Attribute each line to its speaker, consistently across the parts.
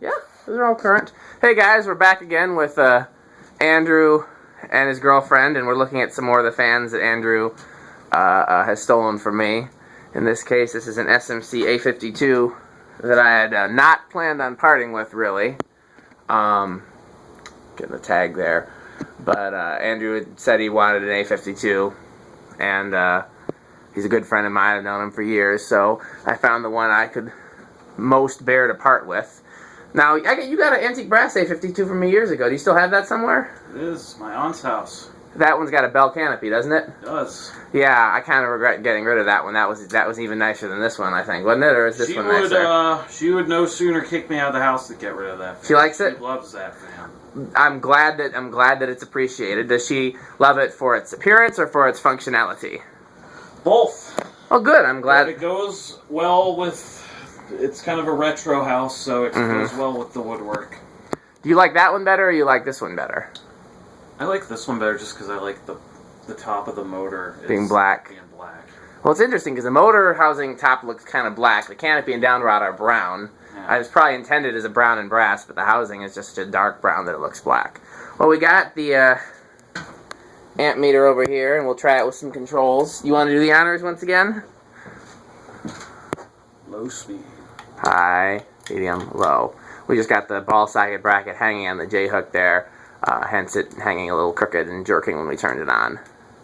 Speaker 1: Yeah, those are all current. Hey guys, we're back again with Andrew and his girlfriend, and we're looking at some more of the fans that Andrew has stolen from me. In this case, this is an SMC A52 that I had not planned on parting with, really. Getting the tag there. But Andrew had said he wanted an A52, and he's a good friend of mine. I've known him for years, so I found the one I could most bear to part with. Now, you got an antique brass A52 from me years ago. Do you still have that somewhere?
Speaker 2: It is. My aunt's house.
Speaker 1: That one's got a bell canopy, doesn't it?
Speaker 2: It does.
Speaker 1: Yeah, I kind of regret getting rid of that one. That was even nicer than this one, I think, wasn't it? Or is this one nicer?
Speaker 2: She would no sooner kick me out of the house to get rid of that fan.
Speaker 1: She likes it?
Speaker 2: She loves that fan.
Speaker 1: I'm glad that it's appreciated. Does she love it for its appearance or for its functionality?
Speaker 2: Both.
Speaker 1: Oh, good. I'm glad.
Speaker 2: But it goes well with. It's kind of a retro house, so it goes well with the woodwork.
Speaker 1: Do you like that one better, or you like this one better?
Speaker 2: I like this one better just because I like the top of the motor
Speaker 1: being black. Well, it's interesting because the motor housing top looks kind of black. The canopy and down rod are brown.
Speaker 2: Yeah.
Speaker 1: It was probably intended as a brown and brass, but the housing is just a dark brown that it looks black. Well, we got the amp meter over here, and we'll try it with some controls. You want to do the honors once again?
Speaker 2: Low speed.
Speaker 1: High, medium, low. We just got the ball socket bracket hanging on the J-hook there, hence it hanging a little crooked and jerking when we turned it on.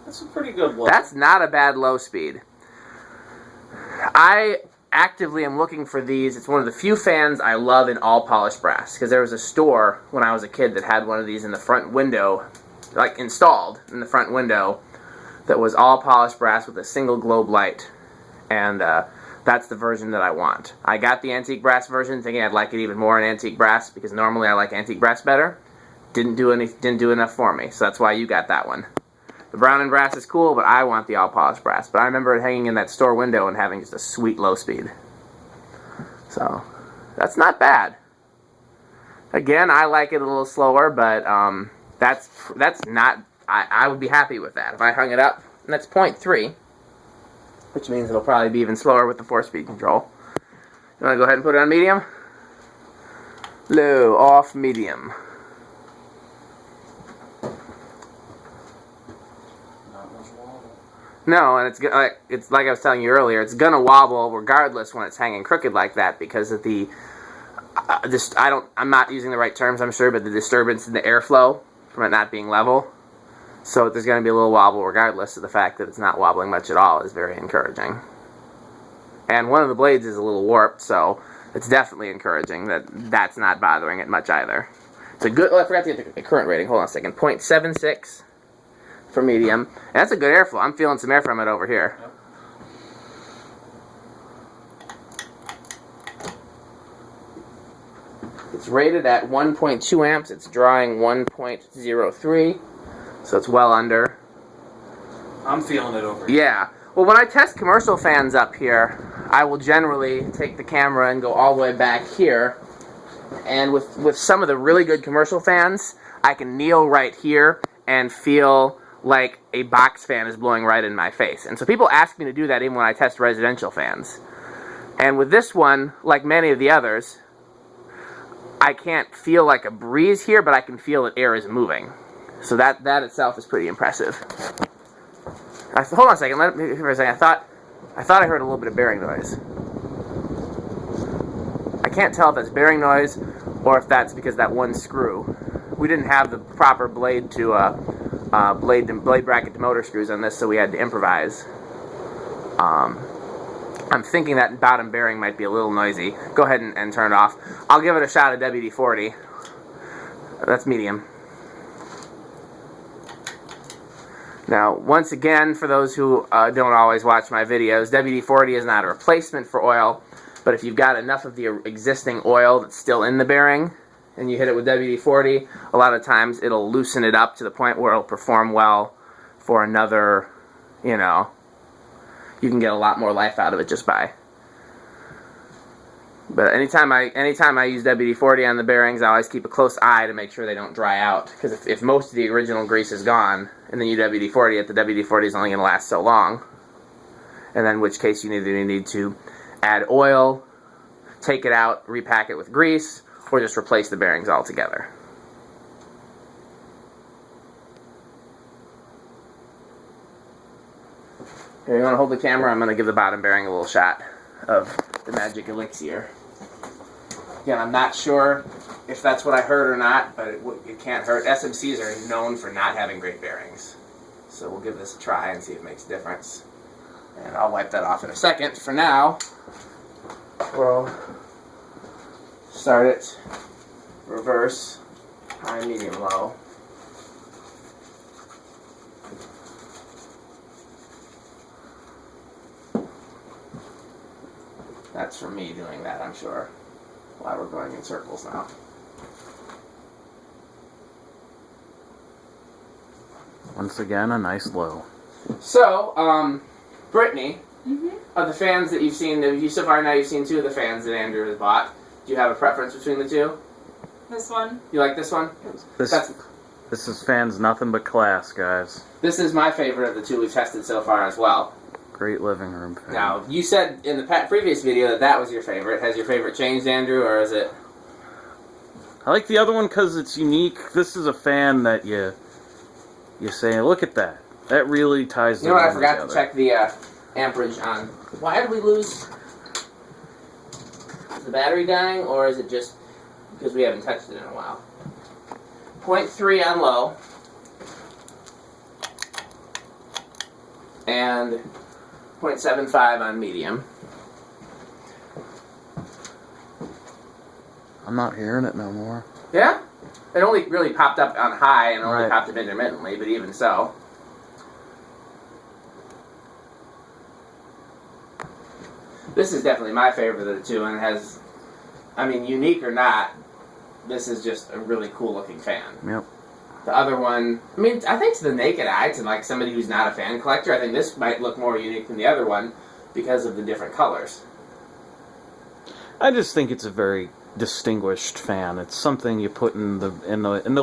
Speaker 2: That's a pretty good low.
Speaker 1: That's not a bad low speed. I actively am looking for these. It's one of the few fans I love in all polished brass, because there was a store when I was a kid that had one of these in the front window, like installed in the front window, that was all polished brass with a single globe light, and that's the version that I want. I got the antique brass version thinking I'd like it even more in antique brass, because normally I like antique brass better. Didn't do enough for me, so that's why you got that one. The brown and brass is cool, but I want the all polished brass. But I remember it hanging in that store window and having just a sweet low speed. So that's not bad. Again, I like it a little slower, but that's not. I would be happy with that if I hung it up. And that's 0.3. Which means it'll probably be even slower with the 4-speed control. You want to go ahead and put it on medium? Low, off, medium.
Speaker 2: Not much wobble.
Speaker 1: No, and it's like I was telling you earlier, it's gonna wobble regardless when it's hanging crooked like that because of the I'm not using the right terms, I'm sure, but the disturbance in the airflow from it not being level. So there's going to be a little wobble regardless of the fact that it's not wobbling much at all is very encouraging. And one of the blades is a little warped, so it's definitely encouraging that that's not bothering it much either. It's a good, I forgot to get the current rating, hold on a second, 0.76 for medium. And that's a good airflow. I'm feeling some air from it over here.
Speaker 2: Yep.
Speaker 1: It's rated at 1.2 amps, it's drawing 1.03. So it's well under.
Speaker 2: I'm feeling it over here.
Speaker 1: Yeah. Well, when I test commercial fans up here, I will generally take the camera and go all the way back here. And with some of the really good commercial fans, I can kneel right here and feel like a box fan is blowing right in my face. And so people ask me to do that even when I test residential fans. And with this one, like many of the others, I can't feel like a breeze here, but I can feel that air is moving. So that itself is pretty impressive. Hold on a second. Let me for a second. I thought I heard a little bit of bearing noise. I can't tell if that's bearing noise or if that's because that one screw. We didn't have the proper blade to blade bracket to motor screws on this, so we had to improvise. I'm thinking that bottom bearing might be a little noisy. Go ahead and turn it off. I'll give it a shot at WD-40. That's medium. Now, once again, for those who don't always watch my videos, WD-40 is not a replacement for oil, but if you've got enough of the existing oil that's still in the bearing, and you hit it with WD-40, a lot of times it'll loosen it up to the point where it'll perform well for another, you can get a lot more life out of it just by. But anytime I use WD-40 on the bearings, I always keep a close eye to make sure they don't dry out. Because if most of the original grease is gone, and then you WD-40 it, the WD-40 is only going to last so long. And then in which case you either need to add oil, take it out, repack it with grease, or just replace the bearings altogether. Here, you want to hold the camera? I'm going to give the bottom bearing a little shot of the magic elixir. Again, I'm not sure if that's what I heard or not, but it can't hurt. SMCs are known for not having great bearings. So we'll give this a try and see if it makes a difference. And I'll wipe that off in a second. For now, we'll start it reverse, high, medium, low. That's for me doing that, I'm sure. Why we're going in circles now.
Speaker 3: Once again, a nice low.
Speaker 1: So, Brittany, of the fans that you've seen, so far now you've seen 2 of the fans that Andrew has bought. Do you have a preference between the 2?
Speaker 4: This one.
Speaker 1: You like this one?
Speaker 3: This is fans nothing but class, guys.
Speaker 1: This is my favorite of the 2 we've tested so far as well.
Speaker 3: Great living room fan.
Speaker 1: Now, you said in the previous video that was your favorite. Has your favorite changed, Andrew, or is it...
Speaker 3: I like the other one because it's unique. This is a fan that you say, look at that. That really ties the
Speaker 1: You know what, I
Speaker 3: room
Speaker 1: forgot
Speaker 3: together.
Speaker 1: to check the amperage on... Why did we lose... Is the battery dying, or is it just because we haven't touched it in a while? 0.3 on low. And 0.75 on medium.
Speaker 3: I'm not hearing it no more.
Speaker 1: Yeah? It only really popped up on high and only
Speaker 3: Right.
Speaker 1: popped up intermittently, but even so. This is definitely my favorite of the 2, and it has, I mean, unique or not, this is just a really cool looking fan.
Speaker 3: Yep.
Speaker 1: The other one, I mean, I think to the naked eye, to like somebody who's not a fan collector, I think this might look more unique than the other one because of the different colors.
Speaker 3: I just think it's a very distinguished fan. It's something you put in the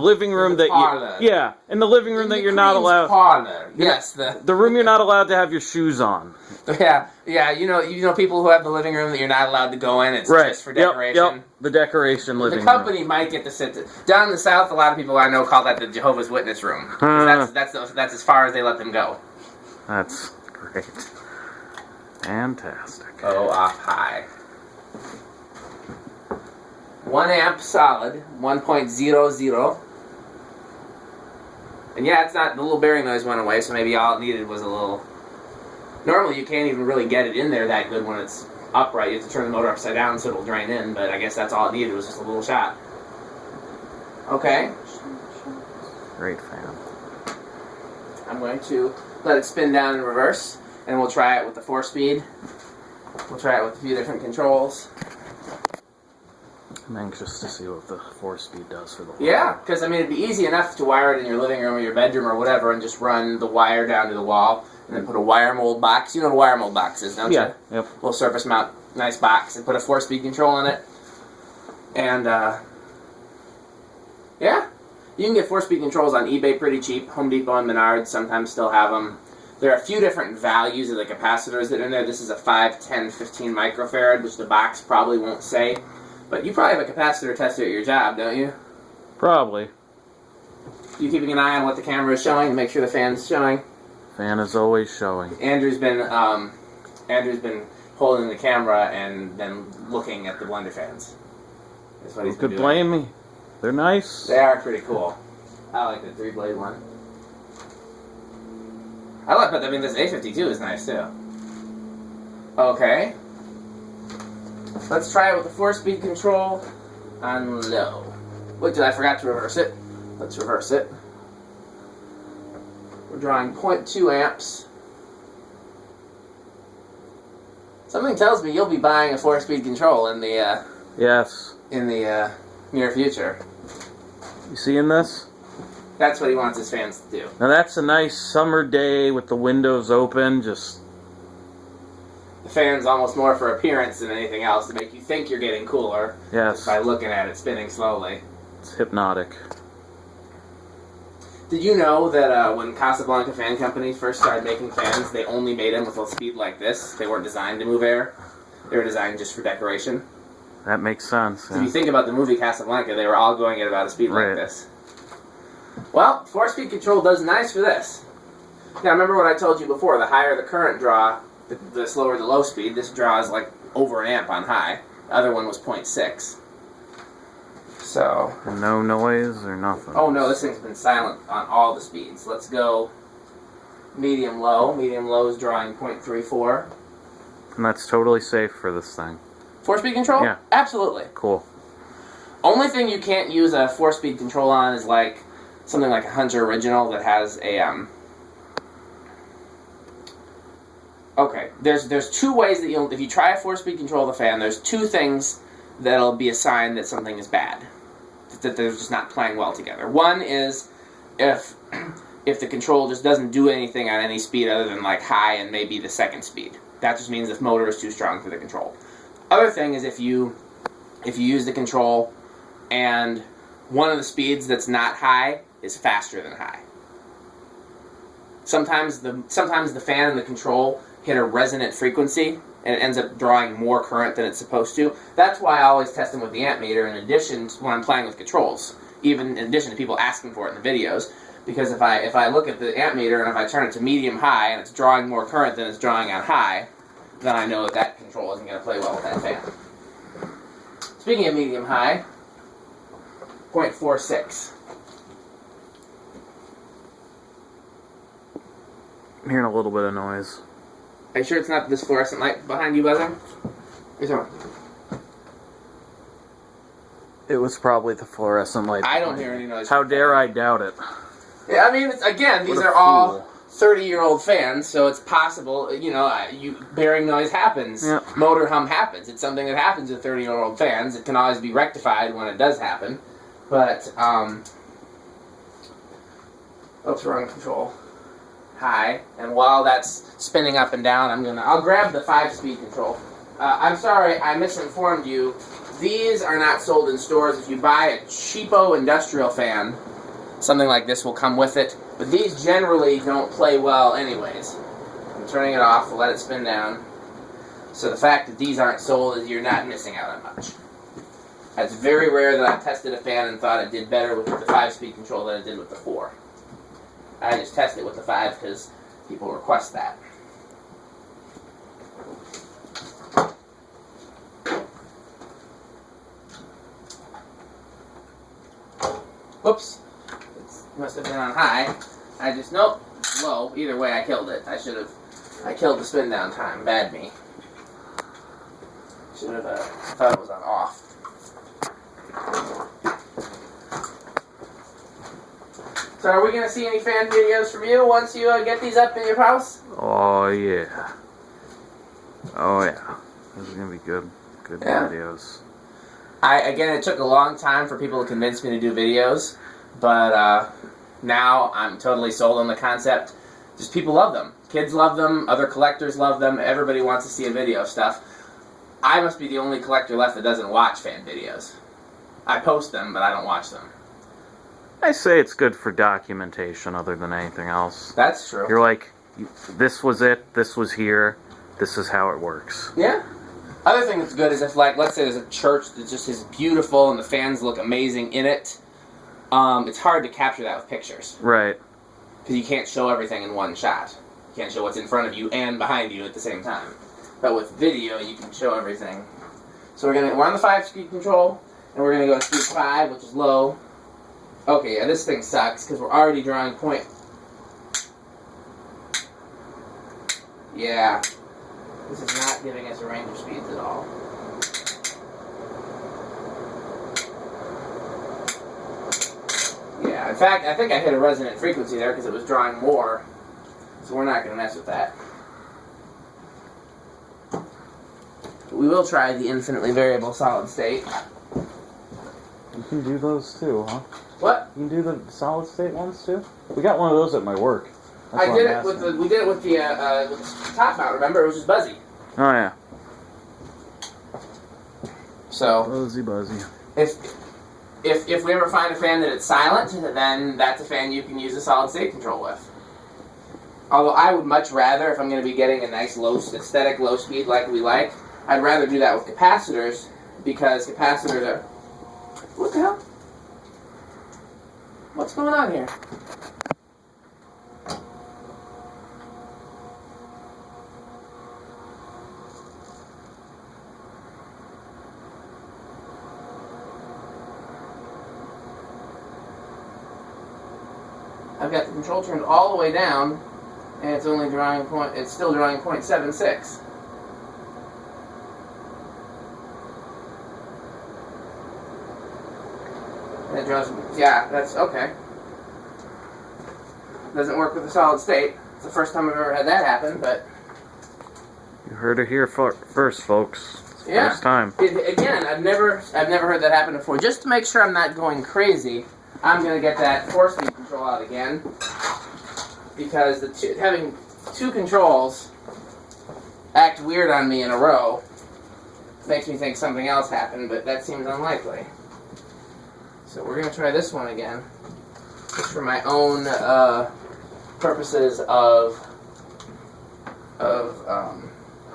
Speaker 3: living room that
Speaker 1: parlor.
Speaker 3: you in the living room that you're not
Speaker 1: Queen's
Speaker 3: allowed.
Speaker 1: Parlor. Yes,
Speaker 3: The room you're not allowed to have your shoes on.
Speaker 1: yeah. You know people who have the living room that you're not allowed to go in. It's
Speaker 3: Right.
Speaker 1: just for decoration.
Speaker 3: Yep. The decoration living
Speaker 1: The
Speaker 3: room.
Speaker 1: company might get to sit down in the South. A lot of people I know call that the Jehovah's Witness room. 'Cause that's as far as they let them go.
Speaker 3: That's great. Fantastic.
Speaker 1: Oh, off high. 1 amp solid, 1.00. And yeah, it's not, the little bearing noise went away, so maybe all it needed was a little... Normally you can't even really get it in there that good when it's upright. You have to turn the motor upside down so it'll drain in, but I guess that's all it needed was just a little shot. Okay.
Speaker 3: Great fan.
Speaker 1: I'm going to let it spin down in reverse, and we'll try it with the 4-speed. We'll try it with a few different controls.
Speaker 3: I'm anxious to see what the 4-speed does for the wall.
Speaker 1: Yeah, because I mean it'd be easy enough to wire it in your living room or your bedroom or whatever and just run the wire down to the wall and then put a wire mold box. You know what a wire mold box is, don't you?
Speaker 3: Yep.
Speaker 1: Little surface mount, nice box, and put a 4-speed control in it. And, yeah. You can get 4-speed controls on eBay pretty cheap. Home Depot and Menards sometimes still have them. There are a few different values of the capacitors that are in there. This is a 5, 10, 15 microfarad, which the box probably won't say. But you probably have a capacitor tester at your job, don't you?
Speaker 3: Probably.
Speaker 1: You keeping an eye on what the camera is showing to make sure the fan's showing?
Speaker 3: Fan is always showing.
Speaker 1: Andrew's been holding the camera and then looking at the blender fans. That's what he's
Speaker 3: Who
Speaker 1: been
Speaker 3: could
Speaker 1: doing.
Speaker 3: blame me? They're nice.
Speaker 1: They are pretty cool. I like the 3-blade one. I mean, this A52 is nice too. Okay. Let's try it with the 4-speed control on low. Wait, I forgot to reverse it. Let's reverse it. We're drawing 0.2 amps. Something tells me you'll be buying a 4-speed control in the
Speaker 3: Yes.
Speaker 1: near future.
Speaker 3: You seeing this?
Speaker 1: That's what he wants his fans to do.
Speaker 3: Now that's a nice summer day with the windows open, just...
Speaker 1: The fan's almost more for appearance than anything else, to make you think you're getting cooler.
Speaker 3: Yes.
Speaker 1: Just by looking at it spinning slowly.
Speaker 3: It's hypnotic.
Speaker 1: Did you know that when Casablanca Fan Company first started making fans, they only made them with a speed like this? They weren't designed to move air. They were designed just for decoration.
Speaker 3: that makes sense.
Speaker 1: So if you think about the movie Casablanca, they were all going at about a speed like this. Well, 4-speed control does nice for this. Now, remember what I told you before. The higher the current draw, the slower the low speed. This draws like over an amp on high. The other one was 0.6. So...
Speaker 3: And no noise or nothing?
Speaker 1: Oh, no, this thing's been silent on all the speeds. Let's go medium-low. Medium-low is drawing 0.34.
Speaker 3: And that's totally safe for this thing.
Speaker 1: 4-speed control?
Speaker 3: Yeah.
Speaker 1: Absolutely.
Speaker 3: Cool.
Speaker 1: Only thing you can't use a 4-speed control on is like something like a Hunter Original that has a okay, there's two ways that if you try a 4-speed control of the fan, there's two things that'll be a sign that something is bad, that they're just not playing well together. One is if the control just doesn't do anything on any speed other than like high and maybe the second speed. That just means the motor is too strong for the control. Other thing is if you use the control and one of the speeds that's not high is faster than high. Sometimes the fan and the control hit a resonant frequency and it ends up drawing more current than it's supposed to. That's why I always test them with the amp meter in addition to when I'm playing with controls, even in addition to people asking for it in the videos. Because if I look at the amp meter and if I turn it to medium high and it's drawing more current than it's drawing on high, then I know that control isn't going to play well with that fan. Speaking of medium high, 0.46.
Speaker 3: I'm hearing a little bit of noise.
Speaker 1: Are you sure it's not this fluorescent light behind you buzzing?
Speaker 3: It was probably the fluorescent light.
Speaker 1: I don't hear any noise.
Speaker 3: How dare I doubt it?
Speaker 1: Yeah, I mean, again, these are all 30-year-old fans, so it's possible, bearing noise happens.
Speaker 3: Yeah.
Speaker 1: Motor hum happens. It's something that happens with 30-year-old fans. It can always be rectified when it does happen. But, oops, wrong control. High. And while that's spinning up and down, I'll grab the 5-speed control. I'm sorry, I misinformed you. These are not sold in stores. If you buy a cheapo industrial fan, something like this will come with it. But these generally don't play well anyways. I'm turning it off to let it spin down. So the fact that these aren't sold is you're not missing out on much. It's very rare that I've tested a fan and thought it did better with the 5-speed control than it did with the 4. I just test it with the 5 because people request that. Whoops. It must have been on high. Nope, low. Either way, I killed it. I killed the spin down time. Bad me. Should have, thought it was on off. So are we going to see any fan videos from you once you get these up in your house?
Speaker 3: Oh, yeah. Oh, yeah. This is going to be good videos.
Speaker 1: Again, it took a long time for people to convince me to do videos, but now I'm totally sold on the concept. Just people love them. Kids love them. Other collectors love them. Everybody wants to see a video of stuff. I must be the only collector left that doesn't watch fan videos. I post them, but I don't watch them.
Speaker 3: I say it's good for documentation other than anything else.
Speaker 1: That's true.
Speaker 3: You're like, this was it, this was here, this is how it works.
Speaker 1: Yeah. Other thing that's good is if, like, let's say there's a church that just is beautiful and the fans look amazing in it, it's hard to capture that with pictures.
Speaker 3: Right.
Speaker 1: Because you can't show everything in one shot. You can't show what's in front of you and behind you at the same time. But with video, you can show everything. So we're on the 5-speed control, and we're going to go to speed 5, which is low. Okay, yeah, this thing sucks, because we're already drawing point. Yeah. This is not giving us a range of speeds at all. Yeah, in fact, I think I hit a resonant frequency there because it was drawing more. So we're not going to mess with that. We will try the infinitely variable solid state.
Speaker 3: You can do those too, huh?
Speaker 1: What?
Speaker 3: You can do the solid state ones too? We got one of those at my work.
Speaker 1: We did it with the top mount, remember? It was just buzzy.
Speaker 3: Oh yeah.
Speaker 1: So
Speaker 3: Buzzy.
Speaker 1: If we ever find a fan that it's silent, then that's a fan you can use a solid state control with. Although I would much rather, if I'm going to be getting a nice low aesthetic low speed like we like, I'd rather do that with capacitors because capacitors are... What the hell? What's going on here? I've got the control turned all the way down, and it's only drawing point. It's still drawing 0.76. And it draws. Yeah, that's okay. Doesn't work with the solid state. It's the first time I've ever had that happen, but
Speaker 3: You heard it here first, folks. It's the
Speaker 1: yeah.
Speaker 3: first time.
Speaker 1: Again, I've never heard that happen before. Just to make sure I'm not going crazy, I'm gonna get that 4-speed control out again, because having two controls act weird on me in a row makes me think something else happened, but that seems unlikely. So we're gonna try this one again, just for my own purposes of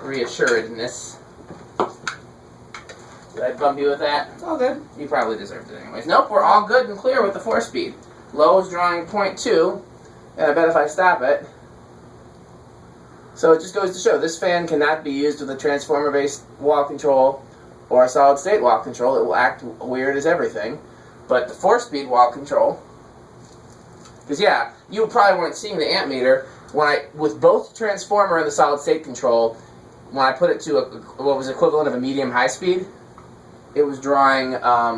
Speaker 1: reassuredness. Did I bump you with that? It's all good. You probably deserved it anyways. Nope, we're all good and clear with the 4-speed. Low is drawing 0.2, and I bet if I stop it... So it just goes to show, this fan cannot be used with a transformer-based wall control or a solid-state wall control. It will act weird as everything. But the 4-speed wall control... Because yeah, you probably weren't seeing the amp meter. With both the transformer and the solid-state control, when I put it to what was equivalent of a medium-high speed, it was drawing, I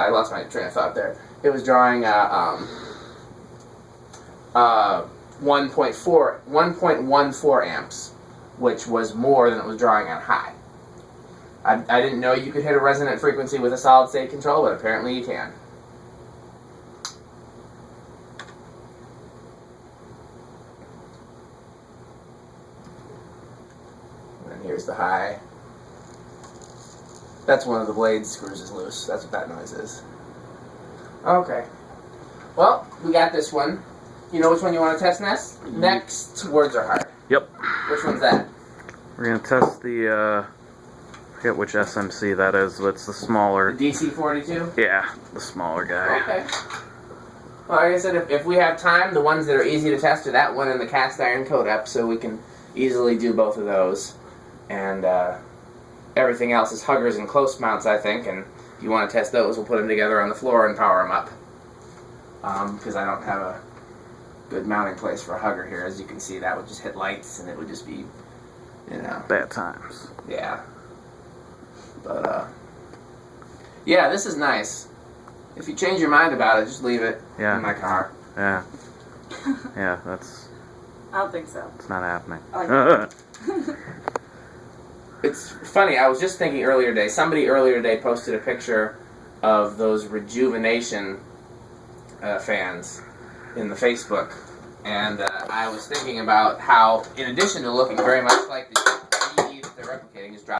Speaker 1: lost my train of thought there. It was drawing 1.14 amps, which was more than it was drawing on high. I didn't know you could hit a resonant frequency with a solid-state control, but apparently you can. And here's the high. That's one of the blade screws is loose. That's what that noise is. Okay. Well, we got this one. You know which one you want to test next? Next words are hard.
Speaker 3: Yep.
Speaker 1: Which one's that?
Speaker 3: We're going to test the, I forget which SMC that is, but it's the smaller.
Speaker 1: The DC42?
Speaker 3: Yeah, the smaller guy.
Speaker 1: Okay. Well, like I said, if we have time, the ones that are easy to test are that one and the cast iron code-up, so we can easily do both of those. And everything else is huggers and close mounts, I think, and if you want to test those, we'll put them together on the floor and power them up. Because I don't have a good mounting place for a hugger here. As you can see, that would just hit lights, and it would just be, you know...
Speaker 3: Bad times.
Speaker 1: Yeah. But, yeah, this is nice. If you change your mind about it, just leave it in my car.
Speaker 3: Yeah. Yeah, that's...
Speaker 4: I don't think so.
Speaker 3: It's not happening.
Speaker 1: It's funny, I was just thinking earlier today, somebody earlier today posted a picture of those rejuvenation fans in the Facebook, and I was thinking about how, in addition to looking very much like the GE that they're replicating, just dropped